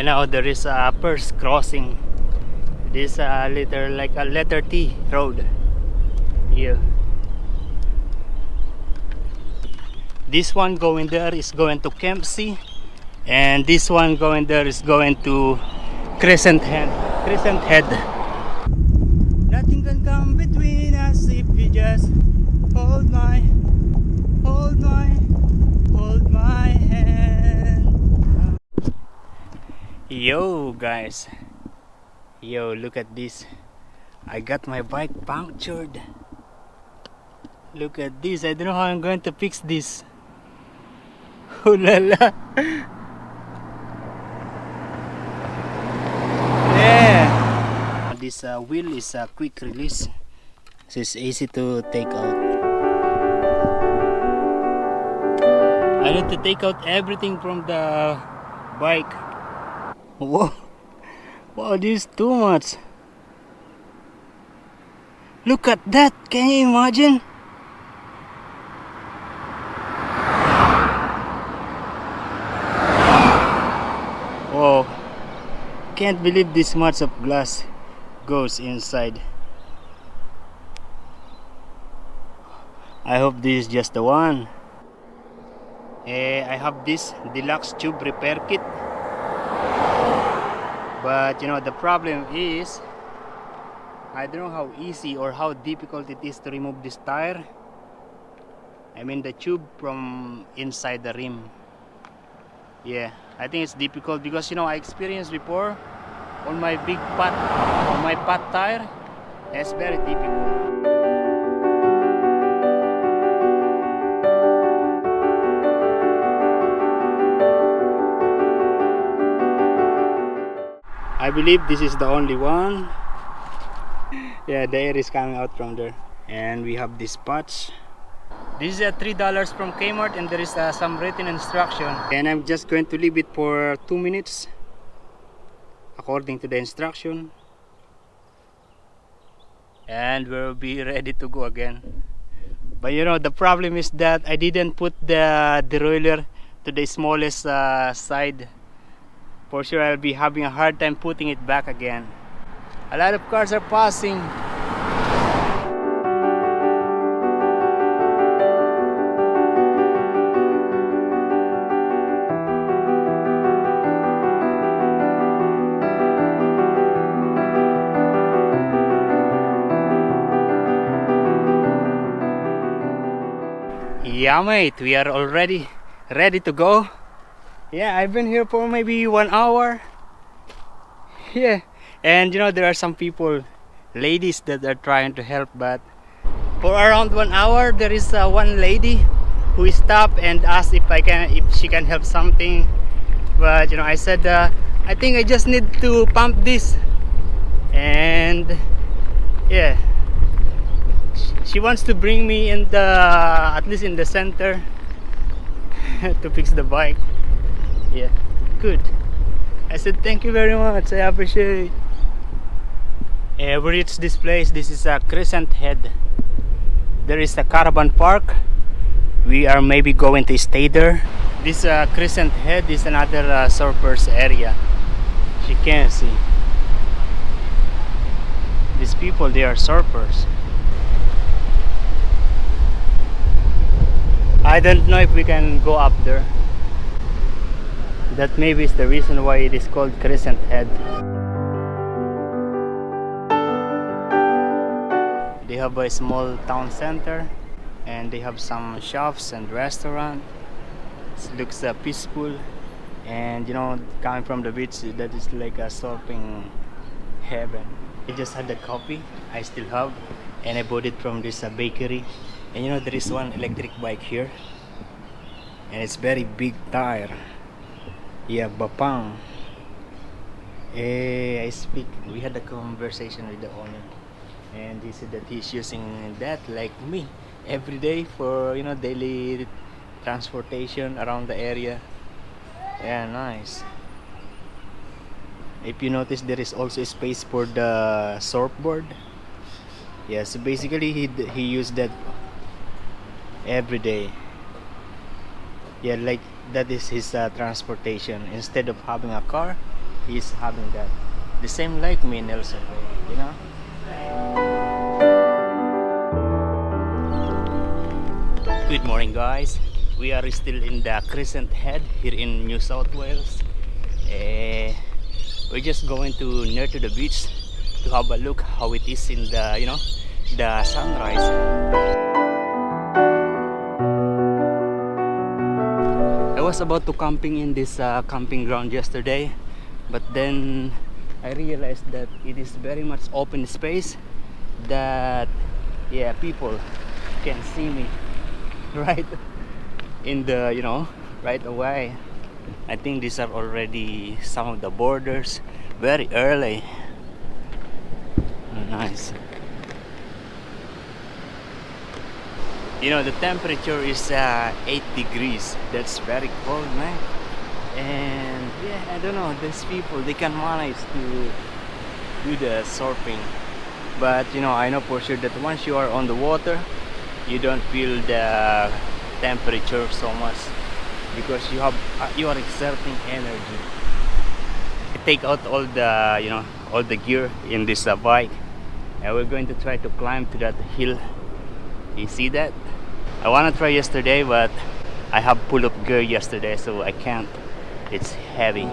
now there is a first crossing. This letter, like a letter T road here. This one going there is going to Kempsey, and this one going there is going to Crescent Head. Crescent Head. Nothing can come between us if you just hold my hand. Yo guys, yo, look at this. I got my bike punctured. Look at this. I don't know how I'm going to fix this. Oh la la. Yeah. This wheel is a quick release, so it's easy to take out. I need to take out everything from the bike. Whoa. Wow, this is too much. Look at that. Can you imagine? Whoa. Can't believe this much of glass goes inside. I hope this is just the one. I have this deluxe tube repair kit, but you know the problem is I don't know how easy or how difficult it is to remove this tire. I mean the tube from inside the rim. Yeah, I think it's difficult because you know I experienced before on my big pot, on my pot tire. It's very difficult. I believe this is the only one. Yeah, the air is coming out from there. And we have this patch. This is $3 from Kmart, and there is some written instruction. And I'm just going to leave it for 2 minutes according to the instruction. And we'll be ready to go again. But you know, the problem is that I didn't put the derailleur to the smallest side. For sure I'll be having a hard time putting it back again. A lot of cars are passing. Yeah mate, we are already ready to go. Yeah, I've been here for maybe 1 hour. Yeah, and you know there are some people, ladies, that are trying to help, but for around 1 hour there is one lady who stopped and asked if she can help something. But you know I said I think I just need to pump this, and yeah, she wants to bring me in the, at least in the center, to fix the bike. Yeah, good. I said thank you very much, I appreciate. We reached this place. This is a Crescent Head. There is a caravan park. We are maybe going to stay there. This Crescent Head is another surfers area. You can see these people, they are surfers. I don't know if we can go up there. That maybe is the reason why it is called Crescent Head. They have a small town center, and they have some shops and restaurant. It looks peaceful, and you know, coming from the beach, that is like a surfing heaven. I just had the coffee, I still have, and I bought it from this bakery. And you know there is one electric bike here, and it's very big tire. Yeah, Bapang. I speak. We had a conversation with the owner, and he said that he's using that like me every day for, you know, daily transportation around the area. Yeah, nice. If you notice, there is also a space for the surfboard. Yeah, so basically he used that every day. Yeah, like that is his transportation. Instead of having a car, he's having that. The same like me, Nelson, you know. Good morning, guys. We are still in the Crescent Head here in New South Wales. We're just going to near to the beach to have a look how it is in the, you know, the sunrise. I was about to camping in this camping ground yesterday, but then I realized that it is very much open space, that yeah, people can see me right in the, you know, right away. I think these are already some of the borders, very early. Oh, nice. You know, the temperature is 8 degrees. That's very cold, man. And yeah, I don't know, these people, they can manage to do the surfing, but you know, I know for sure that once you are on the water, you don't feel the temperature so much, because you are exerting energy. I take out all the, you know, all the gear in this bike, and we're going to try to climb to that hill. You see that? I want to try yesterday, but I have pull-up gear yesterday, so I can't. It's heavy.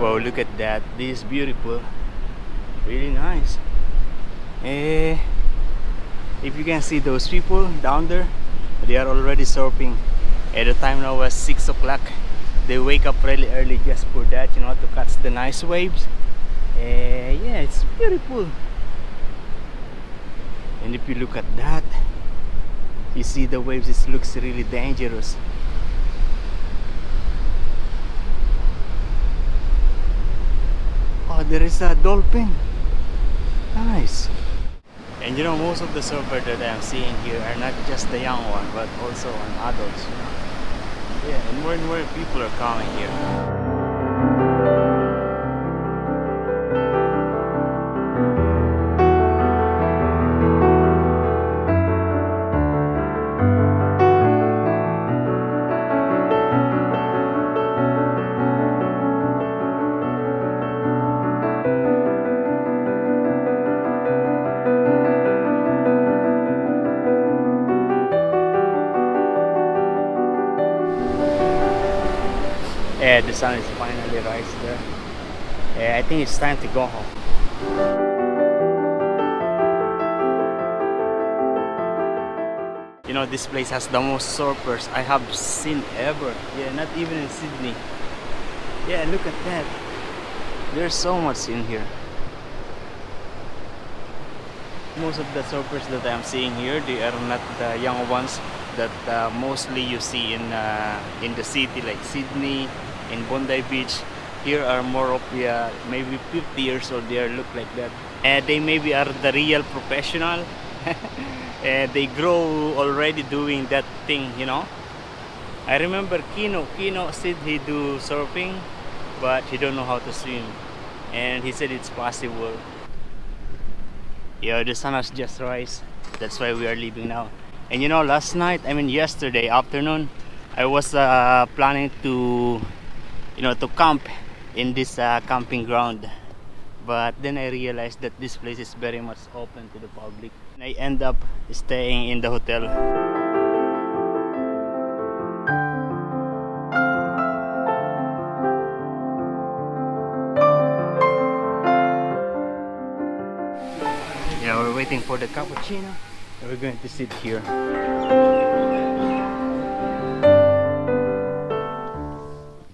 Wow, look at that. This is beautiful. Really nice. If you can see those people down there, they are already surfing. At the time now was 6 o'clock. They wake up really early just for that, you know, to catch the nice waves. Yeah, it's beautiful. And if you look at that, you see the waves, it looks really dangerous. Oh, there is a dolphin. Nice. And you know, most of the surfers that I'm seeing here are not just the young one, but also adults, you know. Yeah, and more people are coming here. Yeah, the sun is finally rise there. Yeah, I think it's time to go home. You know, this place has the most surfers I have seen ever. Yeah, not even in Sydney. Yeah, look at that. There's so much in here. Most of the surfers that I'm seeing here, they are not the young ones that mostly you see in the city like Sydney, in Bondi Beach. Here are more of maybe 50 years old. They look like that. They maybe are the real professional. They grow already doing that thing, you know. I remember Kino said he do surfing, but he don't know how to swim, and he said it's possible. Yeah, the sun has just rise. That's why we are leaving now. And you know, last night, I mean yesterday afternoon, I was planning to, you know, to camp in this camping ground. But then I realized that this place is very much open to the public. I end up staying in the hotel. Yeah, we're waiting for the cappuccino. And we're going to sit here.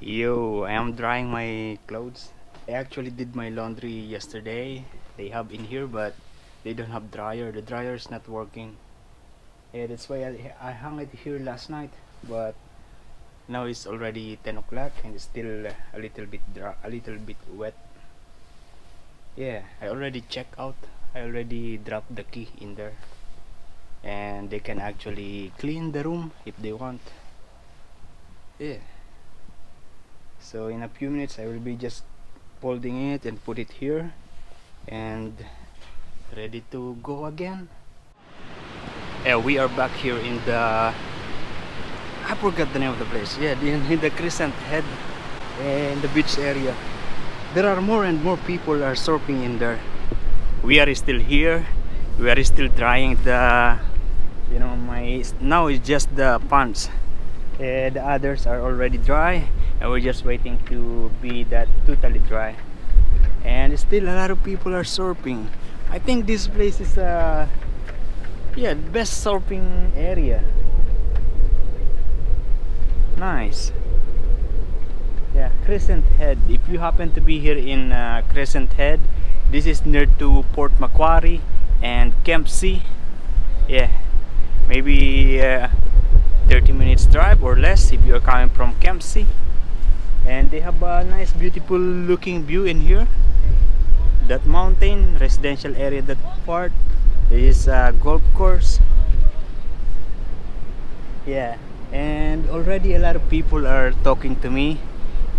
Yo, I am drying my clothes. I actually did my laundry yesterday. They have in here, but they don't have dryer. The dryer is not working. Yeah, that's why I hung it here last night. But now it's already 10 o'clock and it's still a little bit dry, a little bit wet. Yeah, I already checked out. I already dropped the key in there, and they can actually clean the room if they want. Yeah. So in a few minutes I will be just folding it and put it here and ready to go again. Yeah, we are back here in the, I forgot the name of the place. Yeah, in the Crescent Head, in the beach area. There are more and more people are surfing in there. We are still here. We are still trying the, you know, now it's just the pants. The others are already dry, and we're just waiting to be that totally dry. And still a lot of people are surfing. I think this place is yeah, the best surfing area. Nice. Yeah, Crescent Head. If you happen to be here in Crescent Head, this is near to Port Macquarie and Kempsey. Yeah, maybe 30 minutes drive or less if you're coming from Kempsey. And they have a nice beautiful looking view in here. That mountain, residential area, that part is a golf course. Yeah, and already a lot of people are talking to me.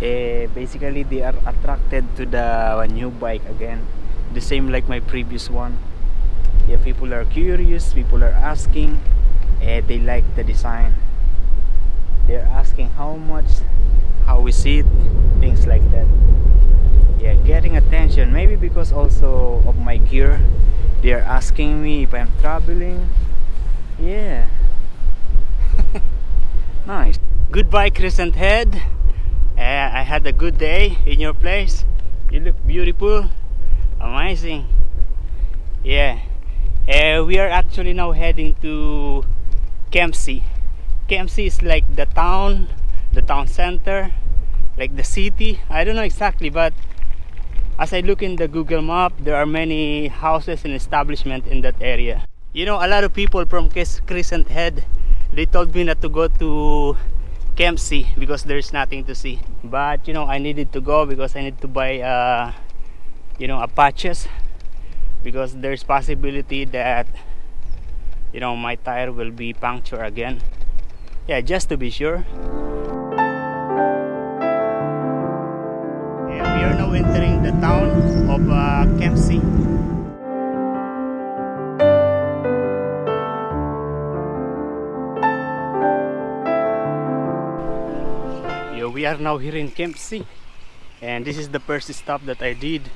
Basically they are attracted to the new bike again, the same like my previous one. Yeah, people are curious, people are asking, they like the design, they're asking how much, how is it, things like that. Yeah, getting attention, maybe because also of my gear. They are asking me if I'm traveling. Yeah. Nice. Goodbye, Crescent Head. I had a good day in your place. You look beautiful, amazing. Yeah. We are actually now heading to Kempsey. Kempsey is like the town center, like the city. I don't know exactly, but as I look in the Google map, there are many houses and establishments in that area. You know, a lot of people from Crescent Head, they told me not to go to Kempsey because there's nothing to see. But you know, I needed to go because I need to buy you know, a patches, because there's possibility that, you know, my tire will be punctured again. Yeah, just to be sure. Yeah, we are now entering the town of Kempsey. Yeah, we are now here in Kempsey, and this is the first stop that I did.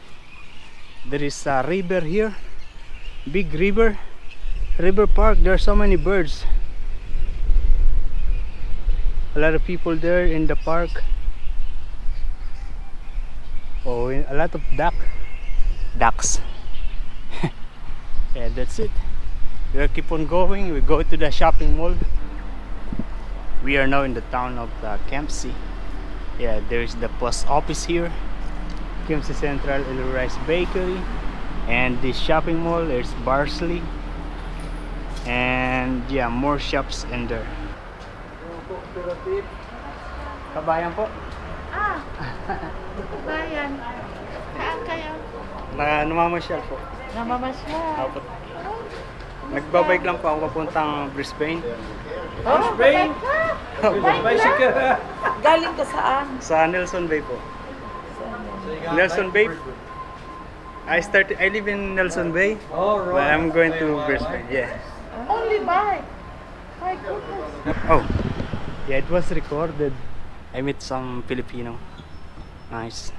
There is a river here, big river park. There are so many birds, a lot of people there in the park. Oh, a lot of ducks. Yeah, that's it. We'll keep on going. We go to the shopping mall. We are now in the town of Kempsey. Yeah, there's the post office here, Kempsey Central Rice Bakery, and this shopping mall. There's Barsley, and yeah, more shops in there. Kabayan po. Bayan. Saan kayo? Namamasyal po. Namamasyal. Opo. Nagbabike lang po ako papuntang Brisbane. Oh, Brisbane? Bicycle. Galing ka saan? Sa Nelson Bay po. Nelson Bay. I live in Nelson Bay. Oh, right. But I'm going to Brisbane. Yeah. Only bike. My goodness. Oh, yeah, it was recorded. I met some Filipino. Nice.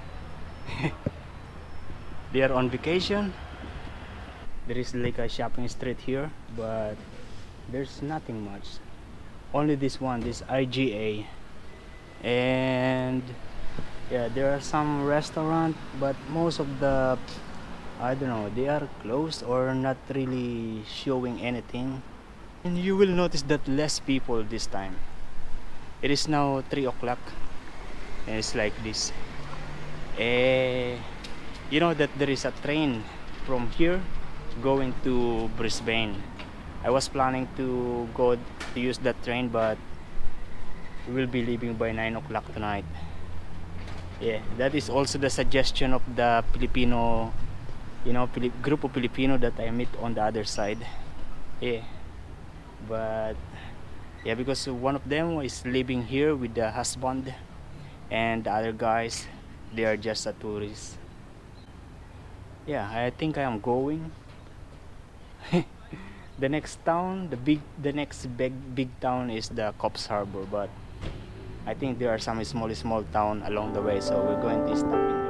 They are on vacation. There is like a shopping street here, but there's nothing much. Only this one, this IGA. And yeah, there are some restaurants, but most of the, I don't know, they are closed or not really showing anything. And you will notice that less people this time. It is now 3 o'clock and it's like this. You know that there is a train from here going to Brisbane. I was planning to go to use that train, but we will be leaving by 9 o'clock tonight. Yeah, that is also the suggestion of the Filipino, you know, group of Filipino that I meet on the other side. Yeah, but yeah, because one of them is living here with the husband, and the other guys, they are just a tourist. Yeah, I think I am going. The next town, the next big town is the Cops Harbor, but I think there are some small town along the way, so we're going to stop in there.